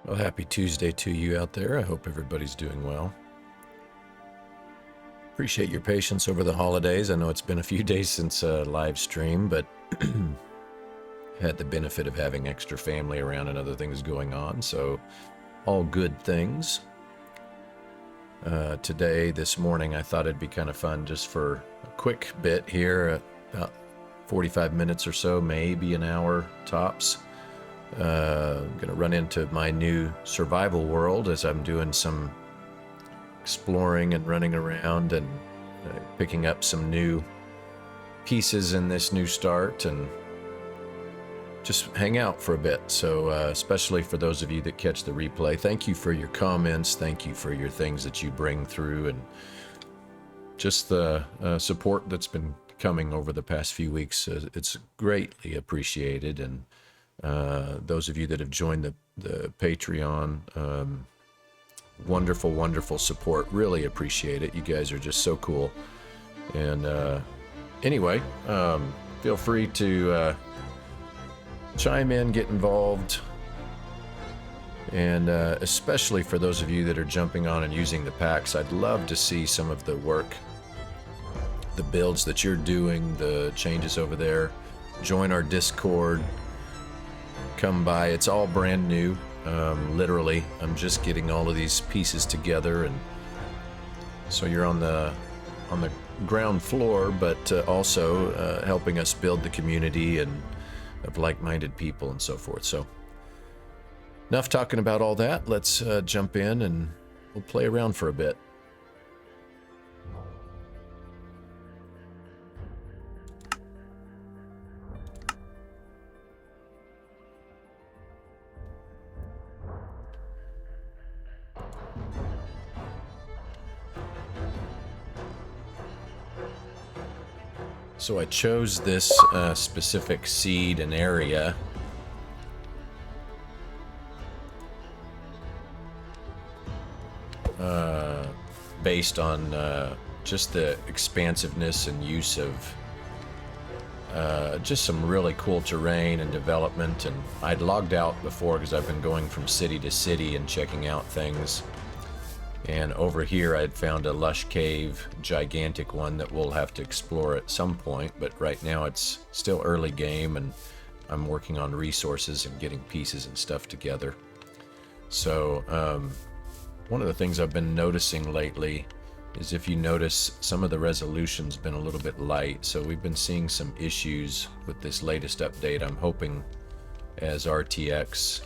Well, happy Tuesday to you out there. I hope everybody's doing well. Appreciate your patience over the holidays. I know it's been a few days since live stream, but had the benefit of having extra family around and other things going on, so all good things. This morning, I thought it'd be kind of fun just for a quick bit here, about 45 minutes or so, maybe an hour tops. I'm going to run into my new survival world as I'm doing some exploring and running around and picking up some new pieces in this new start and just hang out for a bit. So especially for those of you that catch the replay, thank you for your comments. Thank you for your things that you bring through and just the support that's been coming over the past few weeks. It's greatly appreciated. And those of you that have joined the Patreon, wonderful, wonderful support. Really appreciate it. You guys are just so cool. And anyway, feel free to chime in, get involved, and especially for those of you that are jumping on and using the packs, I'd love to see some of the work, the builds that you're doing, the changes over there. Join our Discord. Come by. It's all brand new. Literally, I'm just getting all of these pieces together, and so you're on the ground floor, but also helping us build the community and of like-minded people and so forth. So enough talking about all that. Let's jump in and we'll play around for a bit. So I chose this specific seed and area based on just the expansiveness and use of just some really cool terrain and development. And I'd logged out before because I've been going from city to city and checking out things. And over here I'd found a lush cave, gigantic one that we'll have to explore at some point, but right now it's still early game and I'm working on resources and getting pieces and stuff together. So one of the things I've been noticing lately is, if you notice, some of the resolution's been a little bit light, so we've been seeing some issues with this latest update. I'm hoping as RTX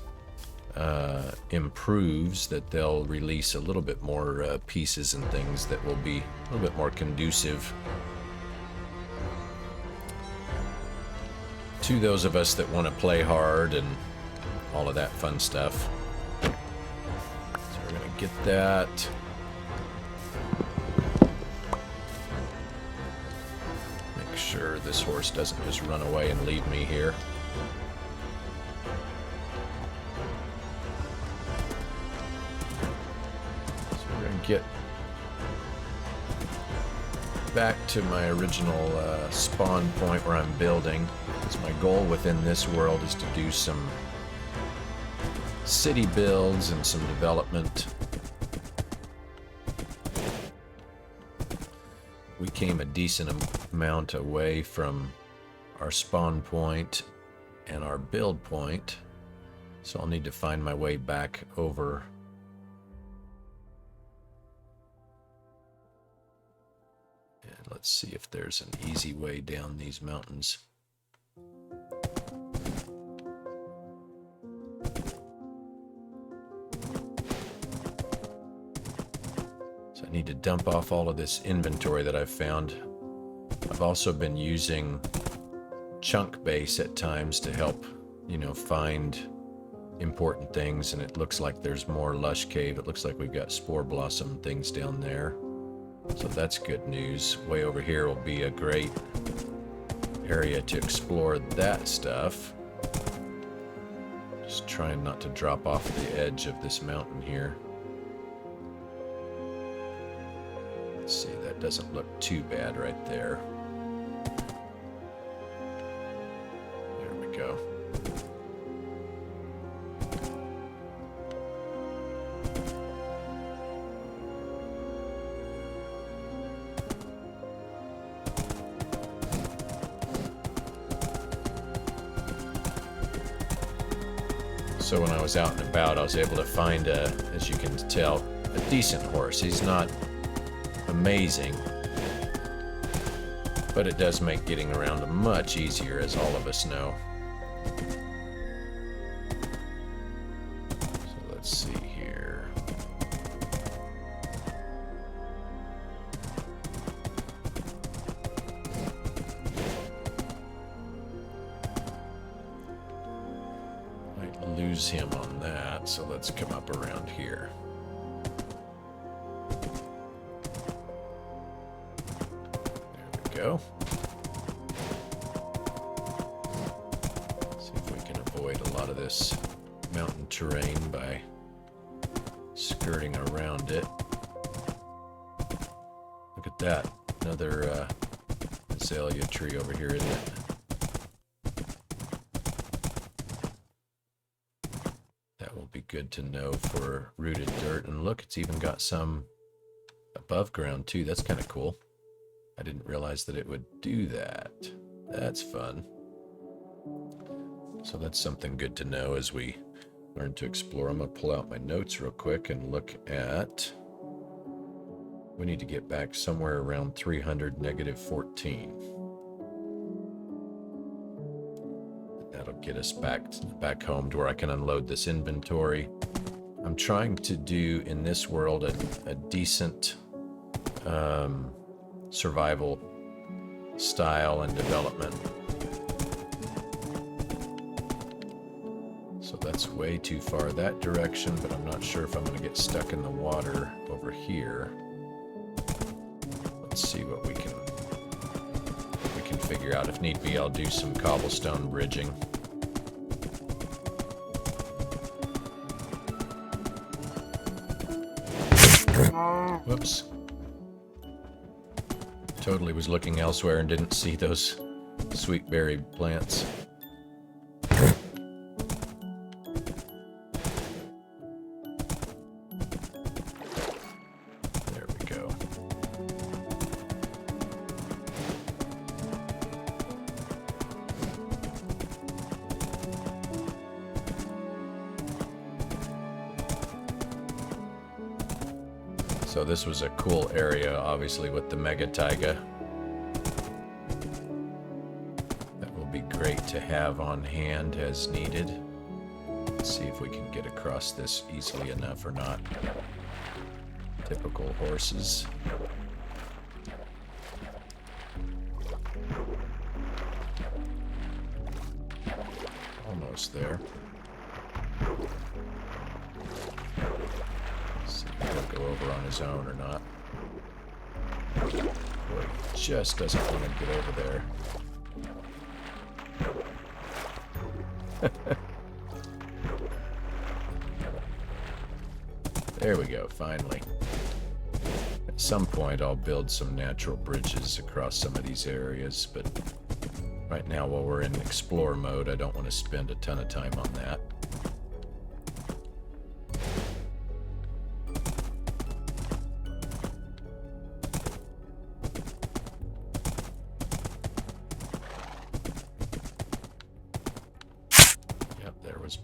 improves that they'll release a little bit more pieces and things that will be a little bit more conducive to those of us that want to play hard and all of that fun stuff. So we're gonna get that. Make sure this horse doesn't just run away and leave me here. Get back to my original spawn point where I'm building. Because my goal within this world is to do some city builds and some development. We came a decent amount away from our spawn point and our build point, so I'll need to find my way back over. Let's see if there's an easy way down these mountains. So I need to dump off all of this inventory that I've found. I've also been using chunk base at times to help, you know, find important things, and it looks like there's more lush cave. It looks like we've got spore blossom things down there. So that's good news. Way over here will be a great area to explore that stuff. Just trying not to drop off the edge of this mountain here. Let's see, that doesn't look too bad right there. There we go. So when I was out and about, I was able to find, as you can tell, a decent horse. He's not amazing, but it does make getting around much easier, as all of us know. So let's see here. Might lose him on that, so let's come up around here. Go. See if we can avoid a lot of this mountain terrain by skirting around it. Look at that. Another azalea tree over here, isn't it? That will be good to know for rooted dirt. And look, it's even got some above ground too. That's kind of cool. I didn't realize that it would do that. That's fun. So that's something good to know as we learn to explore. I'm going to pull out my notes real quick and look at... We need to get back somewhere around 300, -14. That'll get us back home to where I can unload this inventory. I'm trying to do in this world a decent... survival style and development. So that's way too far that direction, but I'm not sure if I'm going to get stuck in the water over here. Let's see what we can figure out. If need be, I'll do some cobblestone bridging. Whoops. Totally was looking elsewhere and didn't see those sweet berry plants. There we go. So this was a cool area, obviously, with the mega taiga. That will be great to have on hand as needed. Let's see if we can get across this easily enough or not. Typical horses. Almost there. Go over on his own or not. Boy, he just doesn't want to get over there. There we go, finally. At some point I'll build some natural bridges across some of these areas, but right now while we're in explore mode, I don't want to spend a ton of time on that.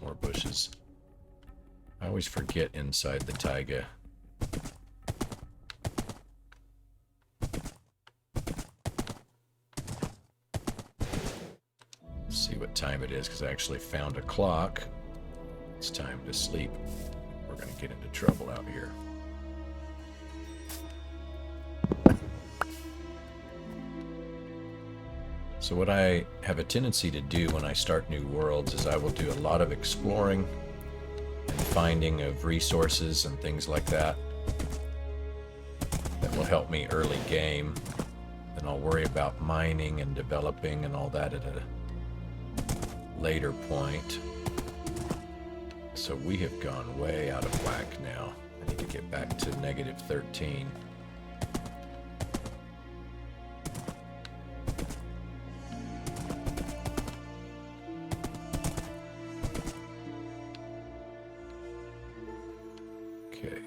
More bushes. I always forget inside the taiga. Let's see what time it is, because I actually found a clock. It's time to sleep. We're going to get into trouble out here. So what I have a tendency to do when I start new worlds is I will do a lot of exploring and finding of resources and things like that. That will help me early game. Then I'll worry about mining and developing and all that at a later point. So we have gone way out of whack now. I need to get back to -13.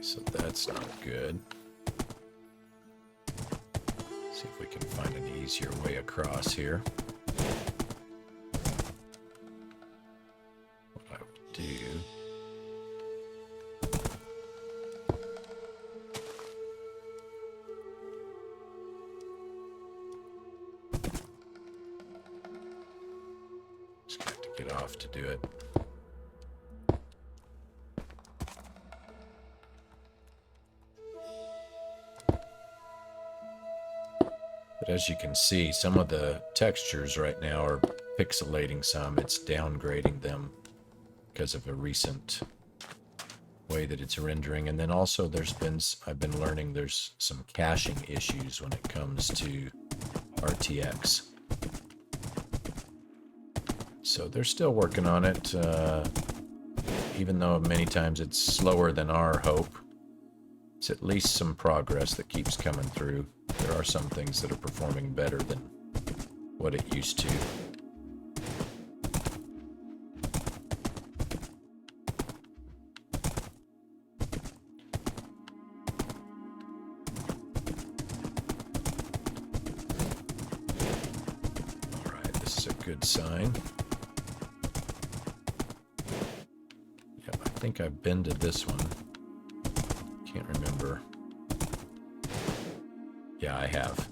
So that's not good. See if we can find an easier way across here. What I will do get off to do it. But as you can see, some of the textures right now are pixelating some. It's downgrading them because of a recent way that it's rendering. And then also I've been learning there's some caching issues when it comes to RTX. So they're still working on it, even though many times it's slower than our hope. It's at least some progress that keeps coming through. There are some things that are performing better than what it used to. All right, this is a good sign. Yep, I think I've been to this one. Can't remember. Yeah, I have.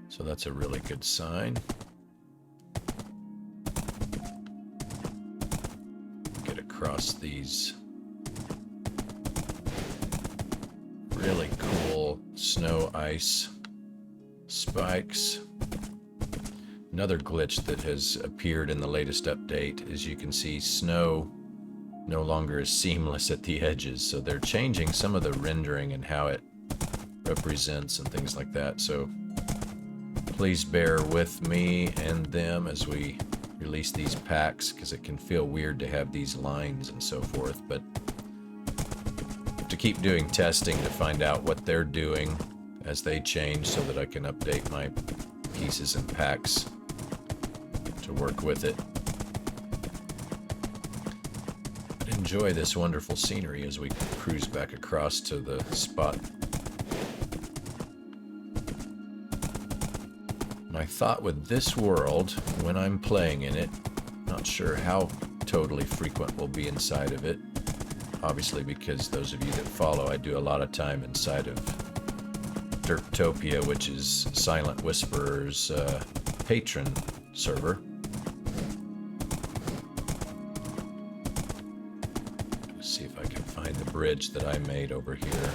So that's a really good sign. Get across these really cool snow ice spikes. Another glitch that has appeared in the latest update is you can see snow no longer is seamless at the edges, so they're changing some of the rendering and how it represents and things like that. So please bear with me and them as we release these packs, because it can feel weird to have these lines and so forth, but to keep doing testing to find out what they're doing as they change so that I can update my pieces and packs to work with it. Enjoy this wonderful scenery as we cruise back across to the spot. My thought with this world, when I'm playing in it, not sure how totally frequent we'll be inside of it. Obviously, because those of you that follow, I do a lot of time inside of Dirtopia, which is Silent Whisperer's patron server. See if I can find the bridge that I made over here.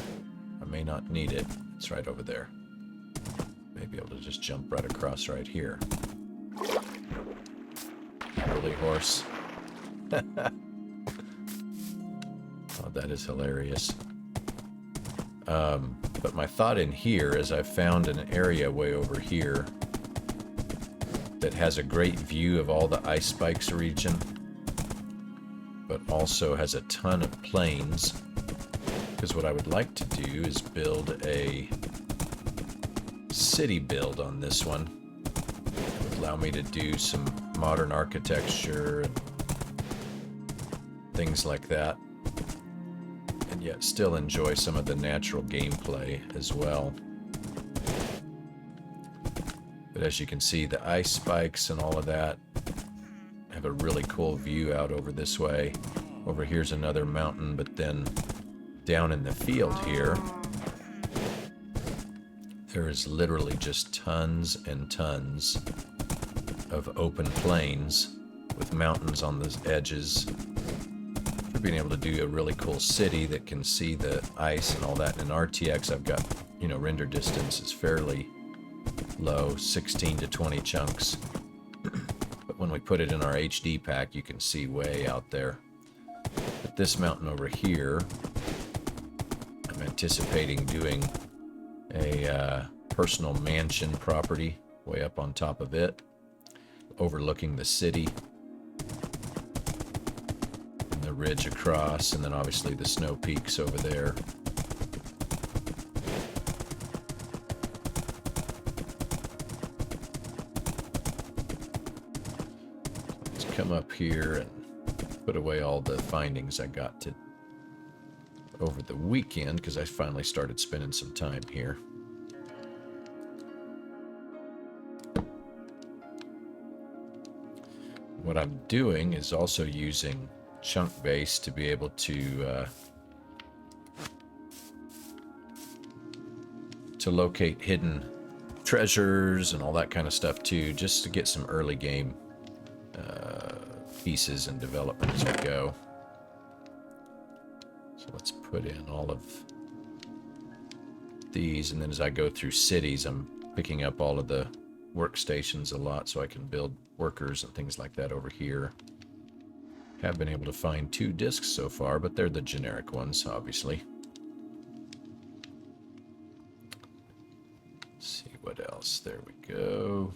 I may not need it. It's right over there. May be able to just jump right across right here. Early horse. Oh, that is hilarious. But my thought in here is I found an area way over here that has a great view of all the ice spikes region, but also has a ton of plains, because what I would like to do is build a city build on this one. It would allow me to do some modern architecture and things like that, and yet still enjoy some of the natural gameplay as well. But as you can see, the ice spikes and all of that have a really cool view out over this way. Over here's another mountain, but then down in the field here, there is literally just tons and tons of open plains with mountains on the edges. For being able to do a really cool city that can see the ice and all that. And in RTX, I've got, render distance is fairly low, 16 to 20 chunks. But when we put it in our HD pack, you can see way out there. But this mountain over here, I'm anticipating doing a personal mansion property way up on top of it, overlooking the city and the ridge across, and then obviously the snow peaks over there. Let's come up here and put away all the findings I got to over the weekend, because I finally started spending some time here. What I'm doing is also using chunk base to be able to locate hidden treasures and all that kind of stuff too, just to get some early game pieces and development as we go. So let's put in all of these, and then as I go through cities, I'm picking up all of the workstations a lot so I can build workers and things like that over here. Have been able to find 2 discs so far, but they're the generic ones, obviously. Let's see what else. There we go.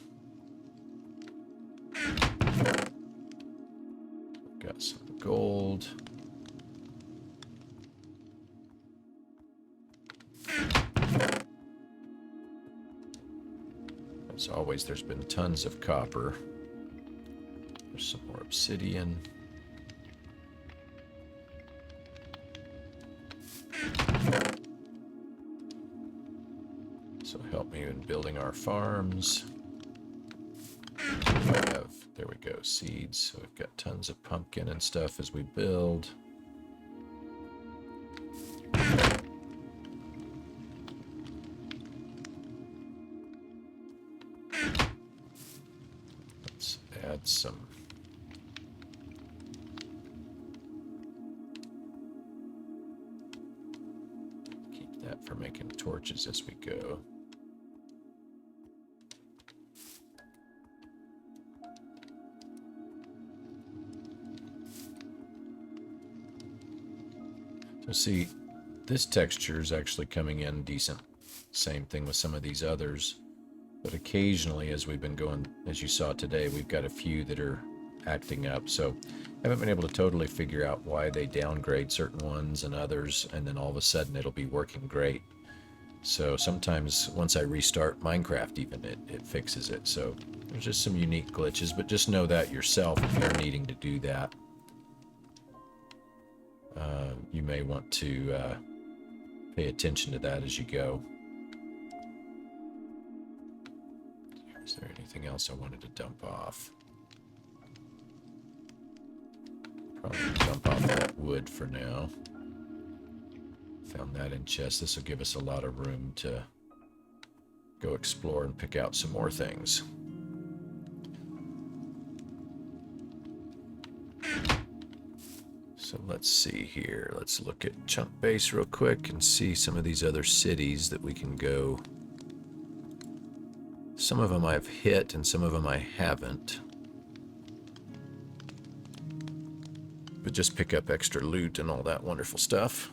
Got some gold. As always, there's been tons of copper. There's some more obsidian. So help me in building our farms. So we have, there we go, seeds. So we've got tons of pumpkin and stuff as we build. Let's add some. Keep that for making torches as we go. So see, this texture is actually coming in decent. Same thing with some of these others. But occasionally, as we've been going, as you saw today, we've got a few that are acting up. So I haven't been able to totally figure out why they downgrade certain ones and others, and then all of a sudden it'll be working great. So sometimes once I restart Minecraft even, it fixes it. So there's just some unique glitches, but just know that yourself if you're needing to do that. You may want to pay attention to that as you go. Is there anything else I wanted to dump off? Probably dump off that wood for now. Found that in chest. This will give us a lot of room to go explore and pick out some more things. So let's see here. Let's look at Chunk Base real quick and see some of these other cities that we can go. Some of them I've hit and some of them I haven't. But just pick up extra loot and all that wonderful stuff.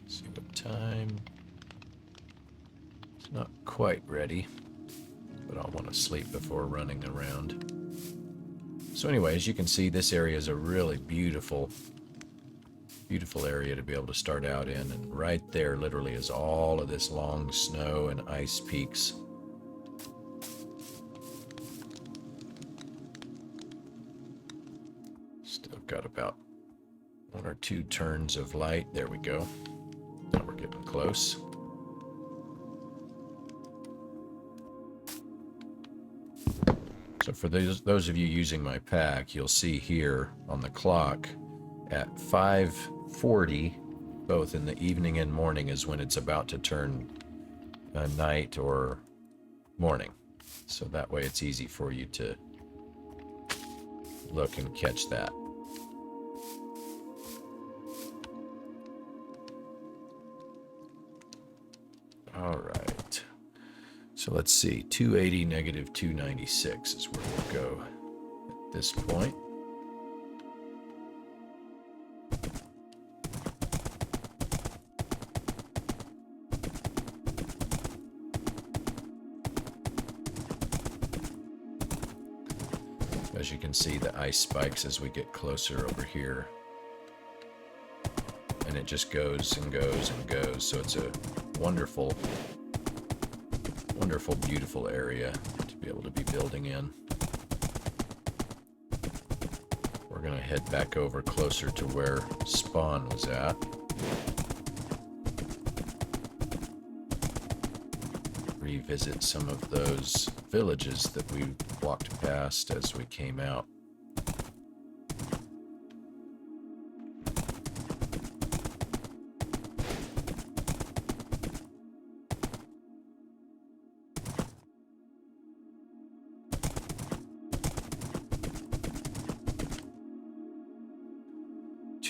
See what time. It's not quite ready, but I'll want to sleep before running around. So anyway, as you can see, this area is a really beautiful area to be able to start out in, and right there literally is all of this long snow and ice peaks. Still got about 1 or 2 turns of light. There we go. Now we're getting close. So for those of you using my pack, you'll see here on the clock at 5:40, both in the evening and morning, is when it's about to turn night or morning. So that way it's easy for you to look and catch that. All right. So let's see, 280 negative 296 is where we'll go at this point. As you can see, the ice spikes as we get closer over here. And it just goes and goes and goes. So it's a wonderful, wonderful, beautiful area to be able to be building in. We're going to head back over closer to where spawn was at. Revisit some of those villages that we walked past as we came out.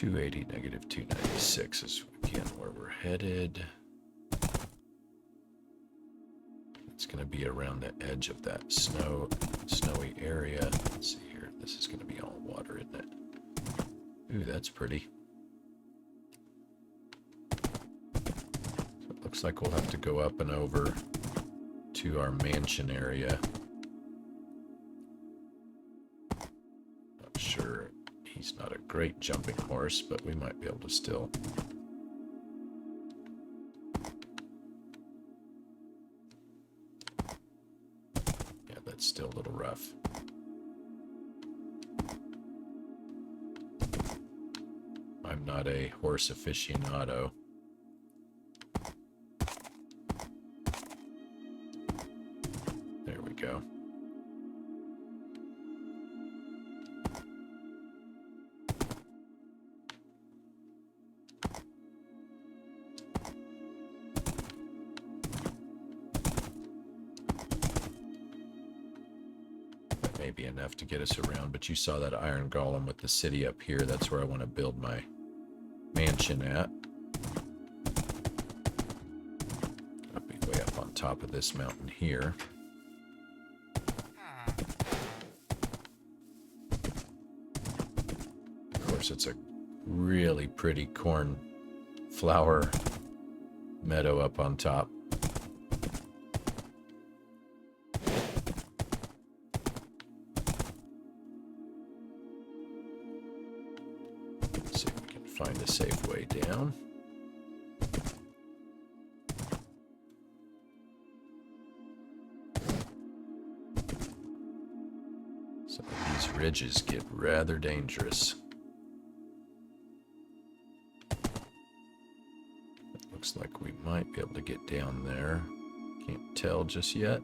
280, negative 296 is again where we're headed. It's going to be around the edge of that snowy area. Let's see here. This is going to be all water, isn't it? Ooh, that's pretty. So it looks like we'll have to go up and over to our mansion area. Not sure. He's not a great jumping horse, but we might be able to still. Yeah, that's still a little rough. I'm not a horse aficionado. There we go. That may be enough to get us around, but you saw that iron golem with the city up here. That's where I want to build my mansion at. I'll be way up on top of this mountain here. Of course, it's a really pretty cornflower meadow up on top. Find a safe way down. Some of these ridges get rather dangerous. It looks like we might be able to get down there. Can't tell just yet.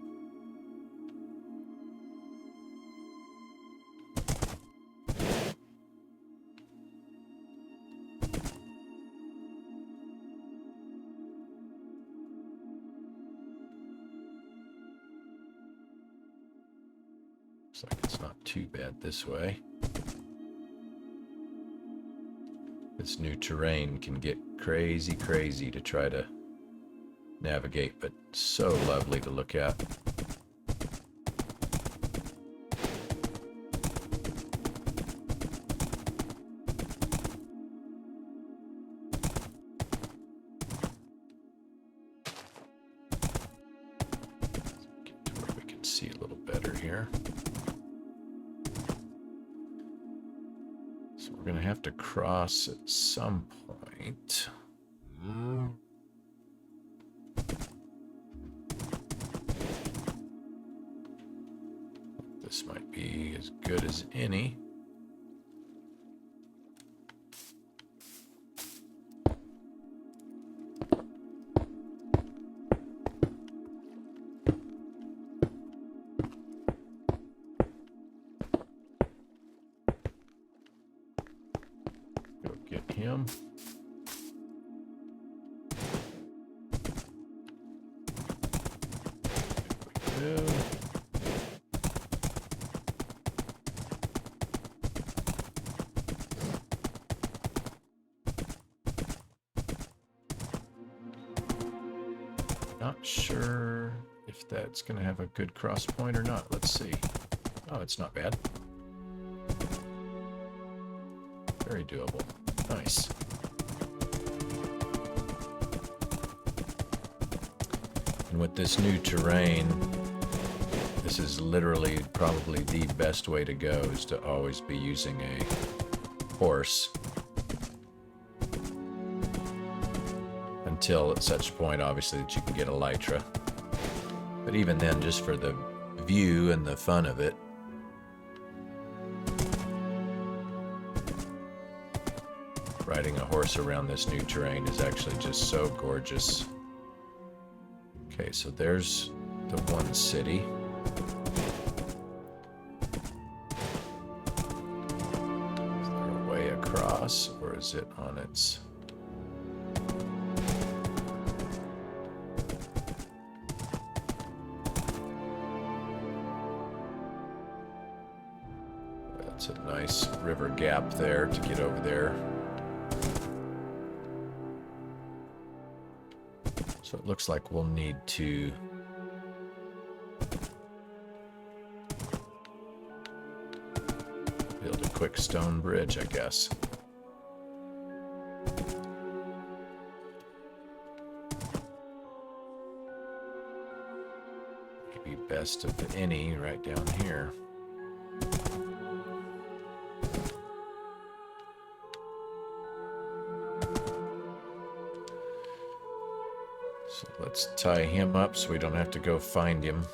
Looks like it's not too bad this way. This new terrain can get crazy to try to navigate, but so lovely to look at. Get to where we can see a little better here. So we're going to have to cross at some point. This might be as good as any. Go get him. There we go. Not sure if that's going to have a good cross point or not. Let's see. Oh, it's not bad. Very doable. Nice. And with this new terrain, this is literally probably the best way to go, is to always be using a horse. Until at such point, obviously, that you can get elytra. But even then, just for the view and the fun of it. Riding a horse around this new terrain is actually just so gorgeous. Okay, so there's the one city. Is there a way across, or is it on its... That's a nice river gap there to get over there. it looks like we'll need to build a quick stone bridge, I guess. Maybe best of any right down here. So let's tie him up so we don't have to go find him.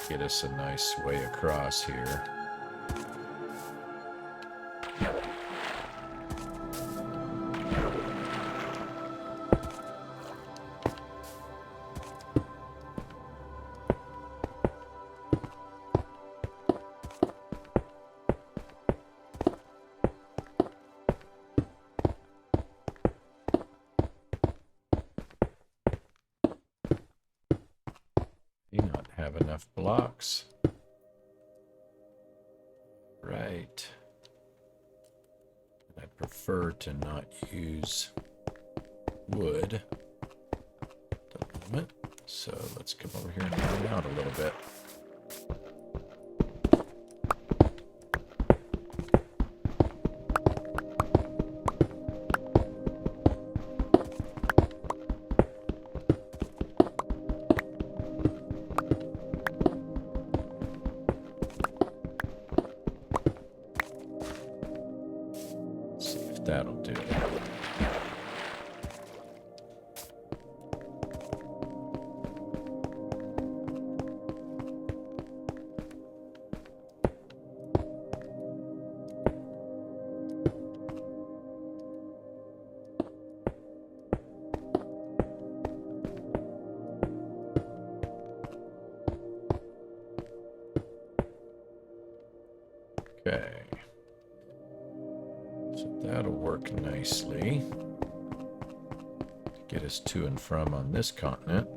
Get us a nice way across here. Enough blocks. Right. I prefer to not use wood at the moment. So let's come over here and find out a little bit. That'll do. Okay. That'll work nicely to get us to and from on this continent.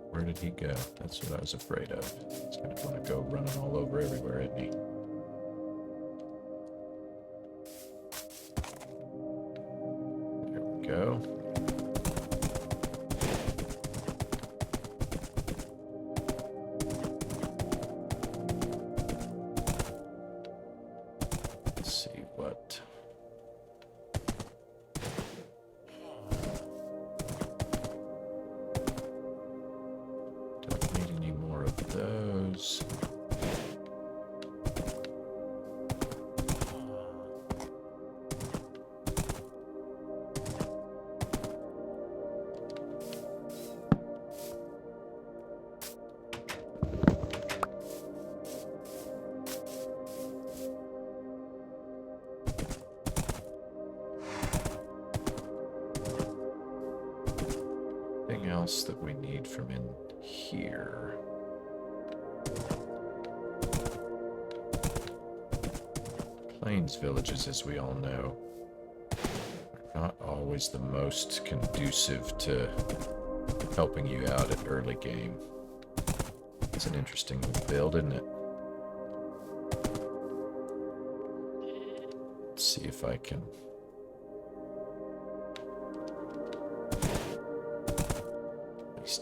Where did he go? That's what I was afraid of. He's going to want to go running all over everywhere, isn't he? There we go. Else that we need from in here. Plains villages, as we all know, are not always the most conducive to helping you out at early game. It's an interesting little build, isn't it? Let's see if I can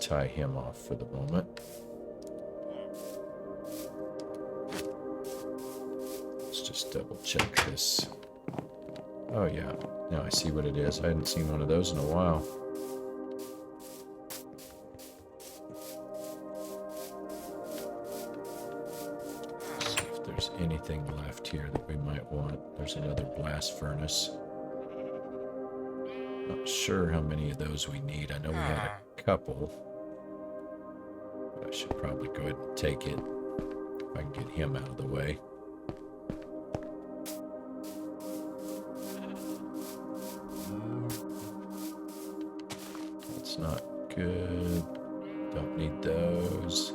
tie him off for the moment. Let's just double check this. Oh yeah, now I see what it is. I hadn't seen one of those in a while. Let's see if there's anything left here that we might want. There's another blast furnace. Not sure how many of those we need. I know we had a couple. But I should probably go ahead and take it if I can get him out of the way. That's not good. Don't need those.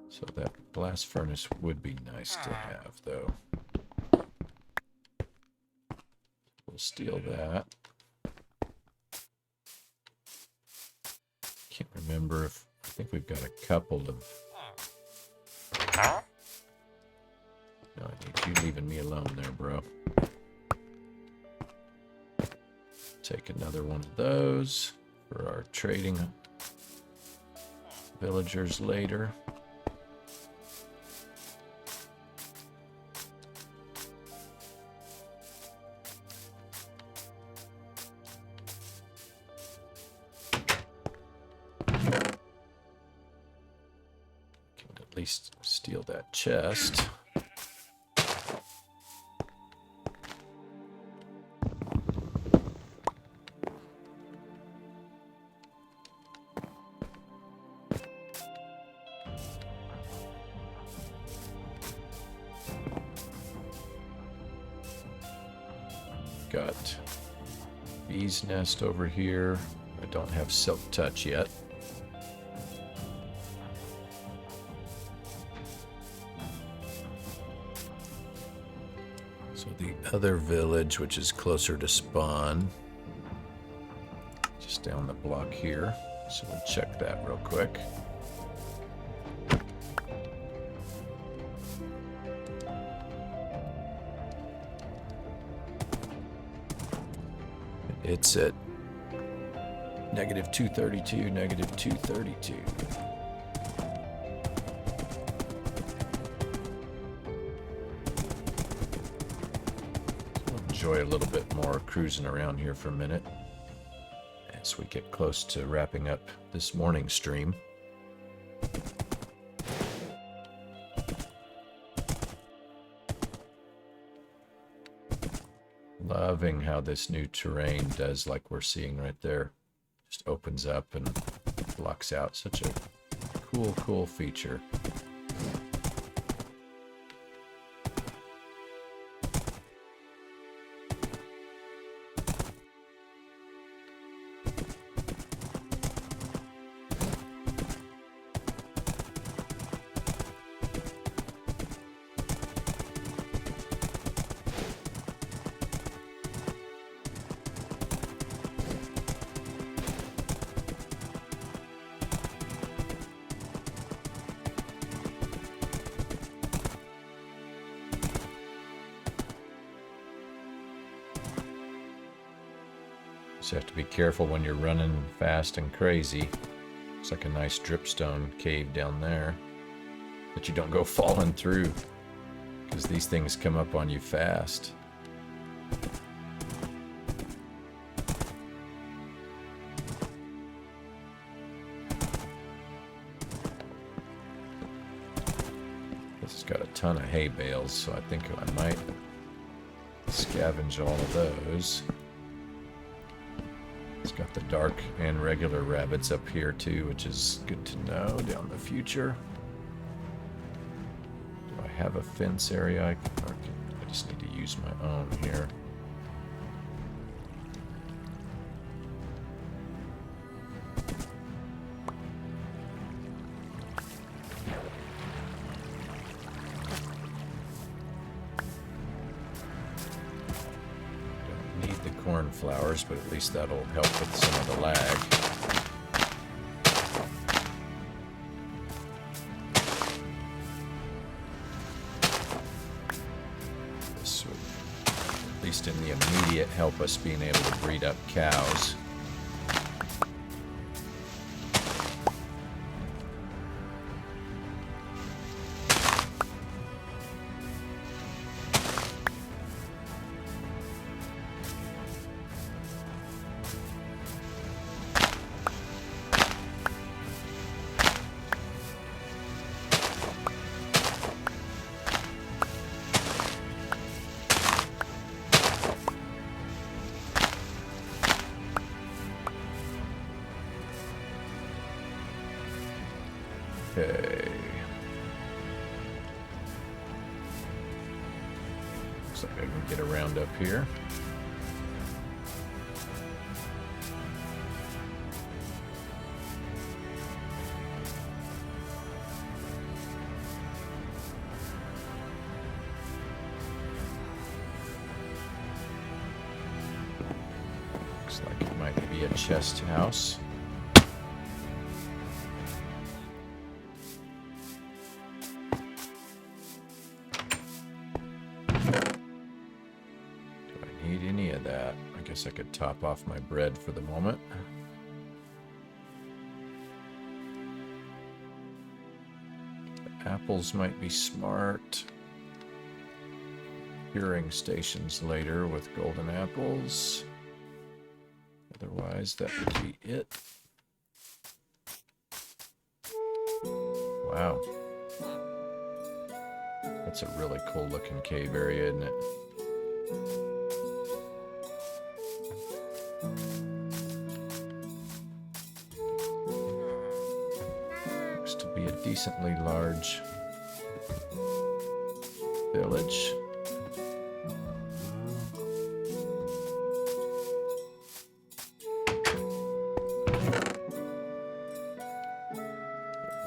So that blast furnace would be nice to have, though. We'll steal that. Can't remember if... I think we've got a couple of... No, I need you leaving me alone there, bro. Take another one of those for our trading villagers later. At least steal that chest. Got bee's nest over here. I don't have silk touch yet. So the other village, which is closer to spawn, just down the block here. So we'll check that real quick. It's at -232, -232. Enjoy a little bit more cruising around here for a minute as we get close to wrapping up this morning stream. Loving how this new terrain does, like we're seeing right there. Just opens up and blocks out. Such a cool feature. You have to be careful when you're running fast and crazy. It's like a nice dripstone cave down there, but you don't go falling through because these things come up on you fast. This has got a ton of hay bales, so I think I might scavenge all of those. It's got the dark and regular rabbits up here too, which is good to know down the future. Do I have a fence area? I just need to use my own here. Flowers, but at least that'll help with some of the lag. This would, at least in the immediate, help us being able to breed up cows. Okay. Looks like I can get around up here. chest house. Need any of that. I guess I could top off my bread for the moment. The apples might be smart. Curing stations later with golden apples. Otherwise, that would be it. Wow. That's a really cool looking cave area, isn't it? Looks to be a decently large village.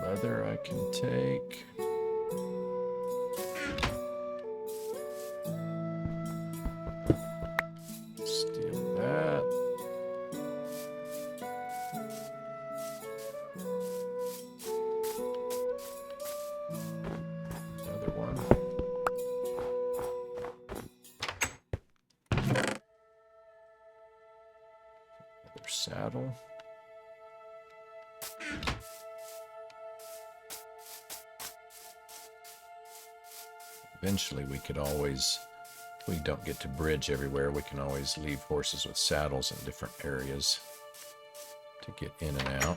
Leather I can take. Steal that. Another one. Another saddle. Eventually we could always, if we don't get to bridge everywhere, we can always leave horses with saddles in different areas to get in and out.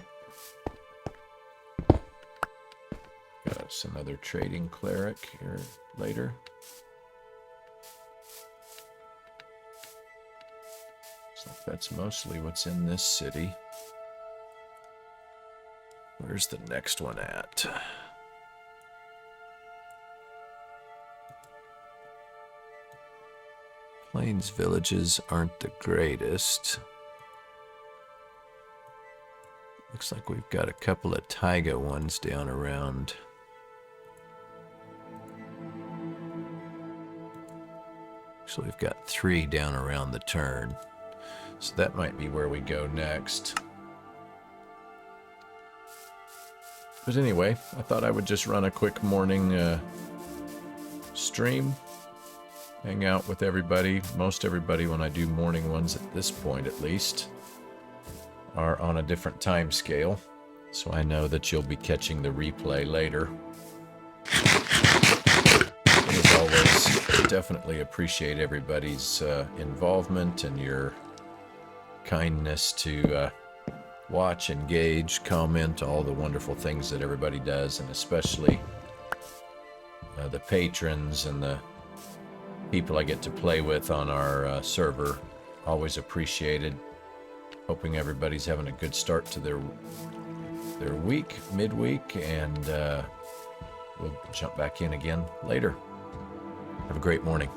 Got us another trading cleric here later. Looks like that's mostly what's in this city. Where's the next one at? Plains villages aren't the greatest. Looks like we've got a couple of taiga ones down around. Actually, we've got 3 down around the turn. So that might be where we go next. But anyway, I thought I would just run a quick morning stream. Hang out with everybody. Most everybody, when I do morning ones at this point at least, are on a different time scale. So I know that you'll be catching the replay later. As always, definitely appreciate everybody's involvement and your kindness to watch, engage, comment, all the wonderful things that everybody does, and especially the patrons and the people I get to play with on our server. Always appreciated. Hoping everybody's having a good start to their week, midweek, and we'll jump back in again later. Have a great morning.